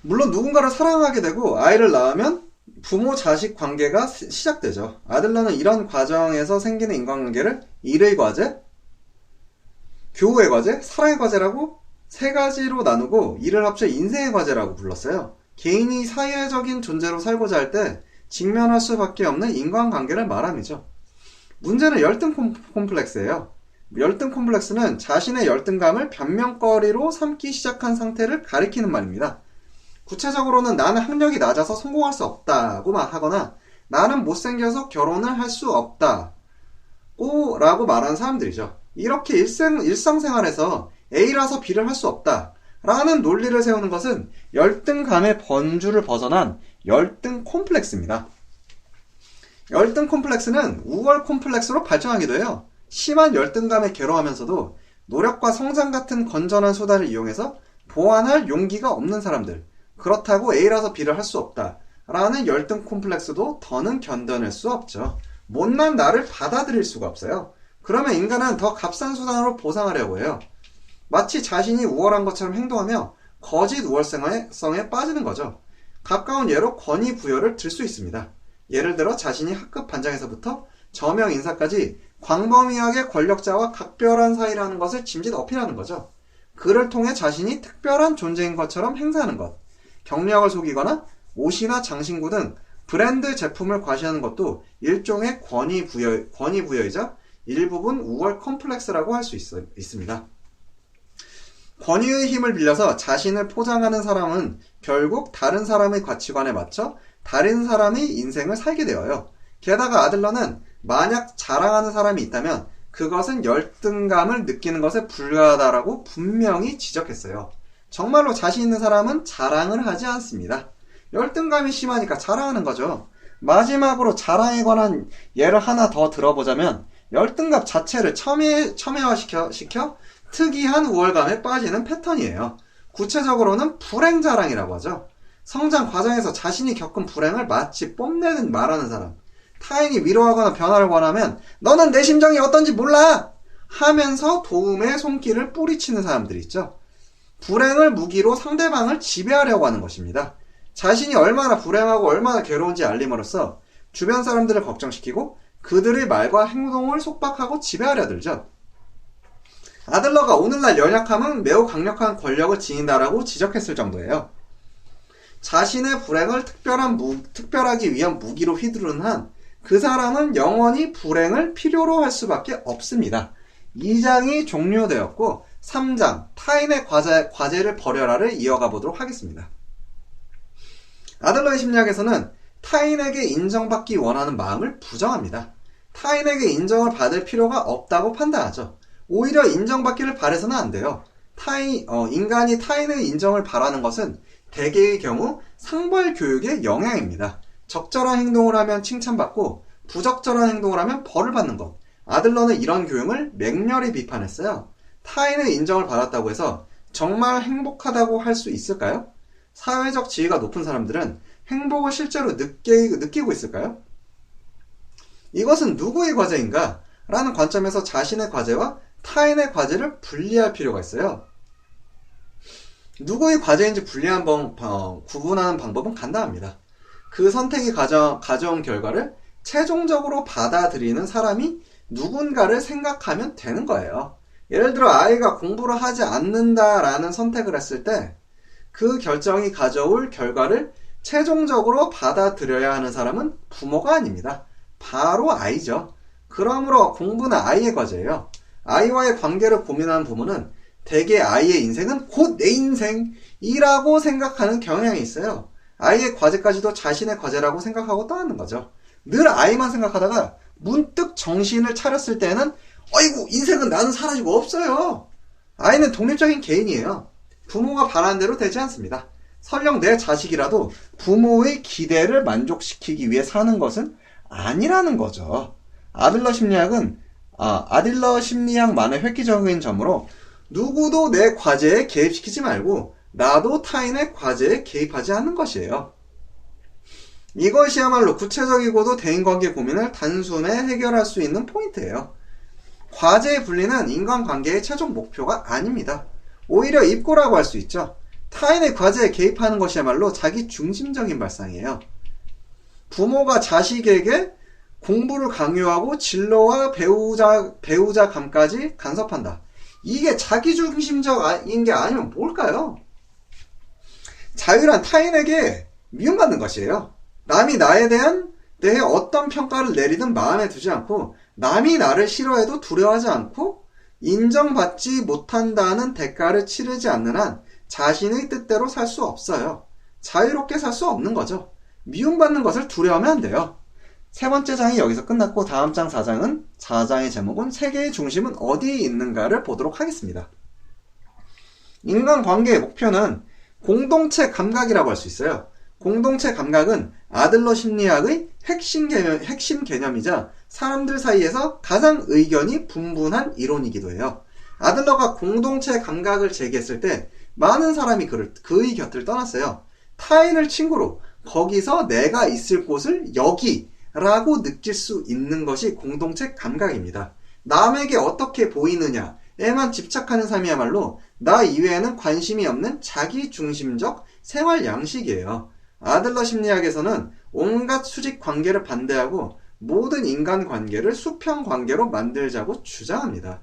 물론 누군가를 사랑하게 되고 아이를 낳으면 부모 자식 관계가 시작되죠. 아들러는 이런 과정에서 생기는 인간관계를 일의 과제, 교우의 과제, 사랑의 과제라고 세 가지로 나누고 이를 합쳐 인생의 과제라고 불렀어요. 개인이 사회적인 존재로 살고자 할 때 직면할 수밖에 없는 인간관계를 말함이죠. 문제는 열등 콤플렉스예요. 열등 콤플렉스는 자신의 열등감을 변명거리로 삼기 시작한 상태를 가리키는 말입니다. 구체적으로는 나는 학력이 낮아서 성공할 수 없다고 하거나 나는 못생겨서 결혼을 할 수 없다고 라고 말하는 사람들이죠. 이렇게 일상생활에서 A라서 B를 할 수 없다 라는 논리를 세우는 것은 열등감의 번주를 벗어난 열등 콤플렉스입니다. 열등 콤플렉스는 우월 콤플렉스로 발전하기도 해요. 심한 열등감에 괴로워하면서도 노력과 성장 같은 건전한 수단을 이용해서 보완할 용기가 없는 사람들, 그렇다고 A라서 B를 할 수 없다 라는 열등 콤플렉스도 더는 견뎌낼 수 없죠. 못난 나를 받아들일 수가 없어요. 그러면 인간은 더 값싼 수단으로 보상하려고 해요. 마치 자신이 우월한 것처럼 행동하며 거짓 우월성에 빠지는 거죠. 가까운 예로 권위 부여를 들 수 있습니다. 예를 들어 자신이 학급 반장에서부터 저명 인사까지 광범위하게 권력자와 각별한 사이라는 것을 짐짓 어필하는 거죠. 그를 통해 자신이 특별한 존재인 것처럼 행사하는 것. 경력을 속이거나 옷이나 장신구 등 브랜드 제품을 과시하는 것도 일종의 권위 부여이자 일부분 우월 컴플렉스라고 할 수 있습니다. 권위의 힘을 빌려서 자신을 포장하는 사람은 결국 다른 사람의 가치관에 맞춰 다른 사람의 인생을 살게 되어요. 게다가 아들러는 만약 자랑하는 사람이 있다면 그것은 열등감을 느끼는 것에 불과하다라고 분명히 지적했어요. 정말로 자신 있는 사람은 자랑을 하지 않습니다. 열등감이 심하니까 자랑하는 거죠. 마지막으로 자랑에 관한 예를 하나 더 들어보자면 열등감 자체를 첨예화시켜 특이한 우월감에 빠지는 패턴이에요. 구체적으로는 불행자랑이라고 하죠. 성장 과정에서 자신이 겪은 불행을 마치 뽐내는 말하는 사람. 타인이 위로하거나 변화를 원하면 너는 내 심정이 어떤지 몰라! 하면서 도움의 손길을 뿌리치는 사람들이 있죠. 불행을 무기로 상대방을 지배하려고 하는 것입니다. 자신이 얼마나 불행하고 얼마나 괴로운지 알림으로써 주변 사람들을 걱정시키고 그들의 말과 행동을 속박하고 지배하려 들죠. 아들러가 오늘날 연약함은 매우 강력한 권력을 지닌다라고 지적했을 정도예요. 자신의 불행을 특별하기 위한 무기로 휘두르는 한 그 사람은 영원히 불행을 필요로 할 수밖에 없습니다. 2장이 종료되었고 3장 타인의 과제를 버려라를 이어가 보도록 하겠습니다. 아들러의 심리학에서는 타인에게 인정받기 원하는 마음을 부정합니다. 타인에게 인정을 받을 필요가 없다고 판단하죠. 오히려 인정받기를 바라서는 안 돼요. 인간이 타인의 인정을 바라는 것은 대개의 경우 상벌 교육의 영향입니다. 적절한 행동을 하면 칭찬받고 부적절한 행동을 하면 벌을 받는 것. 아들러는 이런 교육을 맹렬히 비판했어요. 타인의 인정을 받았다고 해서 정말 행복하다고 할 수 있을까요? 사회적 지위가 높은 사람들은 행복을 실제로 느끼고 있을까요? 이것은 누구의 과제인가? 라는 관점에서 자신의 과제와 타인의 과제를 분리할 필요가 있어요. 누구의 과제인지 구분하는 방법은 간단합니다. 그 선택이 가져온 결과를 최종적으로 받아들이는 사람이 누군가를 생각하면 되는 거예요. 예를 들어 아이가 공부를 하지 않는다라는 선택을 했을 때 그 결정이 가져올 결과를 최종적으로 받아들여야 하는 사람은 부모가 아닙니다. 바로 아이죠. 그러므로 공부는 아이의 과제예요. 아이와의 관계를 고민하는 부모는 대개 아이의 인생은 곧 내 인생이라고 생각하는 경향이 있어요. 아이의 과제까지도 자신의 과제라고 생각하고 떠나는 거죠. 늘 아이만 생각하다가 문득 정신을 차렸을 때는 어이구 인생은 나는 사라지고 없어요. 아이는 독립적인 개인이에요. 부모가 바라는 대로 되지 않습니다. 설령 내 자식이라도 부모의 기대를 만족시키기 위해 사는 것은 아니라는 거죠. 아들러 심리학만의 획기적인 점으로 누구도 내 과제에 개입시키지 말고 나도 타인의 과제에 개입하지 않는 것이에요. 이것이야말로 구체적이고도 대인관계 고민을 단숨에 해결할 수 있는 포인트예요. 과제의 분리는 인간관계의 최종 목표가 아닙니다. 오히려 입고라고 할 수 있죠. 타인의 과제에 개입하는 것이야말로 자기 중심적인 발상이에요. 부모가 자식에게 공부를 강요하고 진로와 배우자 감까지 간섭한다. 이게 자기중심적인 게 아니면 뭘까요? 자유란 타인에게 미움받는 것이에요. 남이 나에 대해 어떤 평가를 내리든 마음에 두지 않고, 남이 나를 싫어해도 두려워하지 않고, 인정받지 못한다는 대가를 치르지 않는 한 자신의 뜻대로 살 수 없어요. 자유롭게 살 수 없는 거죠. 미움받는 것을 두려워하면 안 돼요. 세 번째 장이 여기서 끝났고, 다음 장 4장의 제목은 세계의 중심은 어디에 있는가를 보도록 하겠습니다. 인간관계의 목표는 공동체 감각이라고 할 수 있어요. 공동체 감각은 아들러 심리학의 핵심 개념이자 사람들 사이에서 가장 의견이 분분한 이론이기도 해요. 아들러가 공동체 감각을 제기했을 때 많은 사람이 그의 곁을 떠났어요. 타인을 친구로, 거기서 내가 있을 곳을 여기라고 느낄 수 있는 것이 공동체 감각입니다. 남에게 어떻게 보이느냐에만 집착하는 삶이야말로 나 이외에는 관심이 없는 자기중심적 생활 양식이에요. 아들러 심리학에서는 온갖 수직 관계를 반대하고 모든 인간 관계를 수평 관계로 만들자고 주장합니다.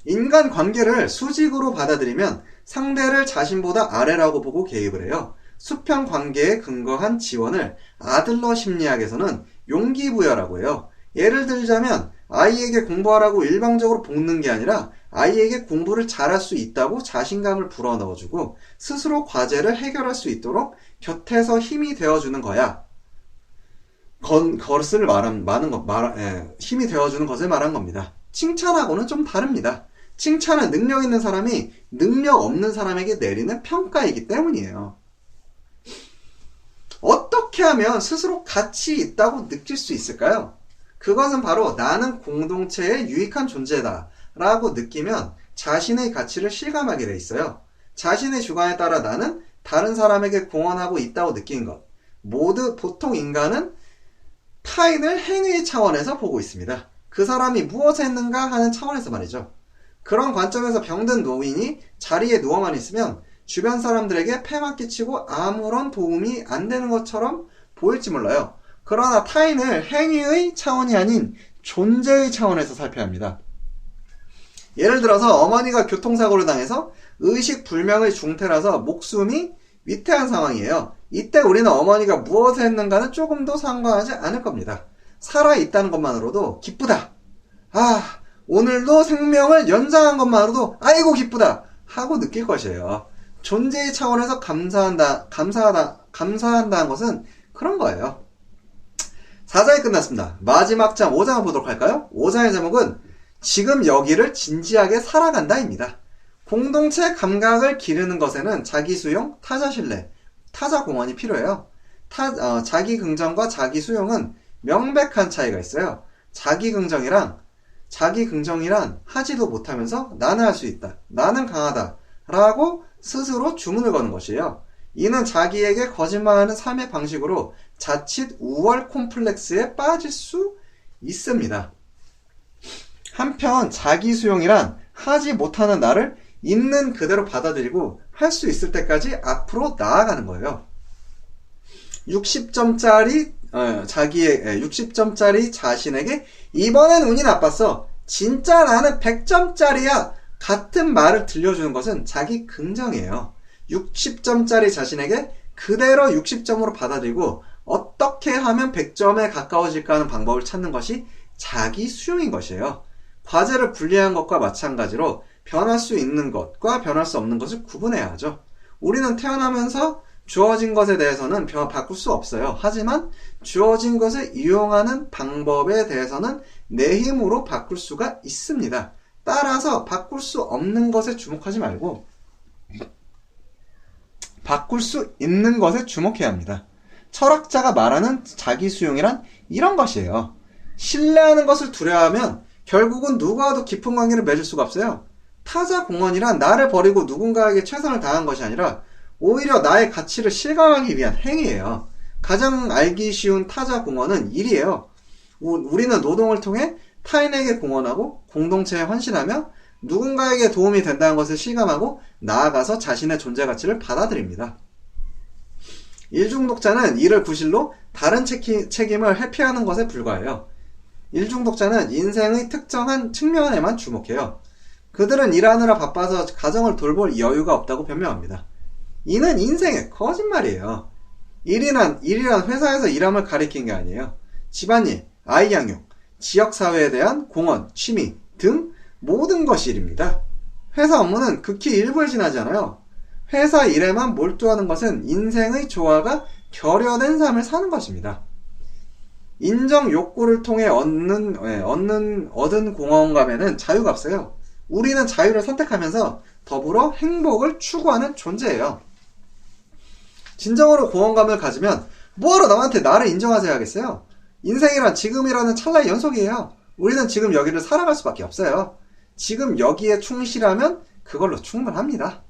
인간 관계를 수직으로 받아들이면 상대를 자신보다 아래라고 보고 개입을 해요. 수평 관계에 근거한 지원을 아들러 심리학에서는 용기부여라고 해요. 예를 들자면 아이에게 공부하라고 일방적으로 볶는 게 아니라 아이에게 공부를 잘할 수 있다고 자신감을 불어넣어주고 스스로 과제를 해결할 수 있도록 곁에서 힘이 되어주는 거야. 힘이 되어주는 것을 말한 겁니다. 칭찬하고는 좀 다릅니다. 칭찬은 능력 있는 사람이 능력 없는 사람에게 내리는 평가이기 때문이에요. 어떻게 하면 스스로 가치 있다고 느낄 수 있을까요? 그것은 바로 나는 공동체에 유익한 존재다 라고 느끼면 자신의 가치를 실감하게 돼 있어요. 자신의 주관에 따라 나는 다른 사람에게 공헌하고 있다고 느끼는 것. 보통 인간은 타인을 행위 차원에서 보고 있습니다. 그 사람이 무엇을 했는가 하는 차원에서 말이죠. 그런 관점에서 병든 노인이 자리에 누워만 있으면 주변 사람들에게 폐만 끼치고 아무런 도움이 안 되는 것처럼 보일지 몰라요. 그러나 타인을 행위의 차원이 아닌 존재의 차원에서 살펴야 합니다. 예를 들어서 어머니가 교통사고를 당해서 의식불명의 중태라서 목숨이 위태한 상황이에요. 이때 우리는 어머니가 무엇을 했는가는 조금도 상관하지 않을 겁니다. 살아있다는 것만으로도 기쁘다. 오늘도 생명을 연장한 것만으로도 아이고 기쁘다 하고 느낄 것이에요. 존재의 차원에서 감사한다는 것은 그런 거예요. 4장이 끝났습니다. 마지막 장 5장을 보도록 할까요? 5장의 제목은 지금 여기를 진지하게 살아간다입니다. 공동체 감각을 기르는 것에는 자기수용, 타자신뢰, 타자공헌이 필요해요. 자기긍정과 자기수용은 명백한 차이가 있어요. 자기긍정이란 하지도 못하면서 나는 할 수 있다, 나는 강하다 라고 스스로 주문을 거는 것이에요. 이는 자기에게 거짓말하는 삶의 방식으로 자칫 우월 콤플렉스에 빠질 수 있습니다. 한편 자기수용이란 하지 못하는 나를 있는 그대로 받아들이고 할 수 있을 때까지 앞으로 나아가는 거예요. 60점짜리 자신에게 이번엔 운이 나빴어. 진짜 나는 100점짜리야. 같은 말을 들려주는 것은 자기 긍정이에요. 60점짜리 자신에게 그대로 60점으로 받아들이고 어떻게 하면 100점에 가까워질까 하는 방법을 찾는 것이 자기 수용인 것이에요. 과제를 분리한 것과 마찬가지로 변할 수 있는 것과 변할 수 없는 것을 구분해야 하죠. 우리는 태어나면서 주어진 것에 대해서는 바꿀 수 없어요. 하지만 주어진 것을 이용하는 방법에 대해서는 내 힘으로 바꿀 수가 있습니다. 따라서 바꿀 수 없는 것에 주목하지 말고 바꿀 수 있는 것에 주목해야 합니다. 철학자가 말하는 자기 수용이란 이런 것이에요. 신뢰하는 것을 두려워하면 결국은 누구와도 깊은 관계를 맺을 수가 없어요. 타자 공헌이란 나를 버리고 누군가에게 최선을 다한 것이 아니라 오히려 나의 가치를 실감하기 위한 행위예요. 가장 알기 쉬운 타자 공헌은 일이에요. 우리는 노동을 통해 타인에게 공헌하고 공동체에 헌신하며 누군가에게 도움이 된다는 것을 실감하고 나아가서 자신의 존재 가치를 받아들입니다. 일중독자는 이를 구실로 다른 책임을 회피하는 것에 불과해요. 일중독자는 인생의 특정한 측면에만 주목해요. 그들은 일하느라 바빠서 가정을 돌볼 여유가 없다고 변명합니다. 이는 인생의 거짓말이에요. 일이란 회사에서 일함을 가리킨 게 아니에요. 집안일, 아이 양육, 지역사회에 대한 공헌, 취미 등 모든 것이 일입니다. 회사 업무는 극히 일부에 지나지 않아요. 회사 일에만 몰두하는 것은 인생의 조화가 결여된 삶을 사는 것입니다. 인정 욕구를 통해 얻은 공허감에는 자유가 없어요. 우리는 자유를 선택하면서 더불어 행복을 추구하는 존재예요. 진정으로 공허감을 가지면 뭐하러 남한테 나를 인정하세요 하겠어요? 인생이란 지금이라는 찰나의 연속이에요. 우리는 지금 여기를 살아갈 수밖에 없어요. 지금 여기에 충실하면 그걸로 충분합니다.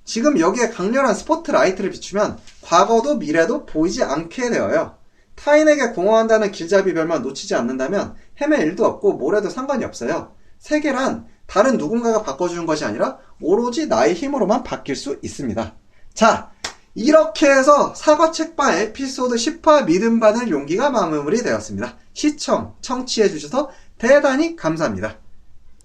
지금 여기에 강렬한 스포트라이트를 비추면 과거도 미래도 보이지 않게 되어요. 타인에게 공허한다는 길잡이 별만 놓치지 않는다면 헤맬 일도 없고 모래도 상관이 없어요. 세계란 다른 누군가가 바꿔주는 것이 아니라 오로지 나의 힘으로만 바뀔 수 있습니다. 자, 이렇게 해서 사과책방 에피소드 10화 믿음 받을 용기가 마무리되었습니다. 청취해주셔서 대단히 감사합니다.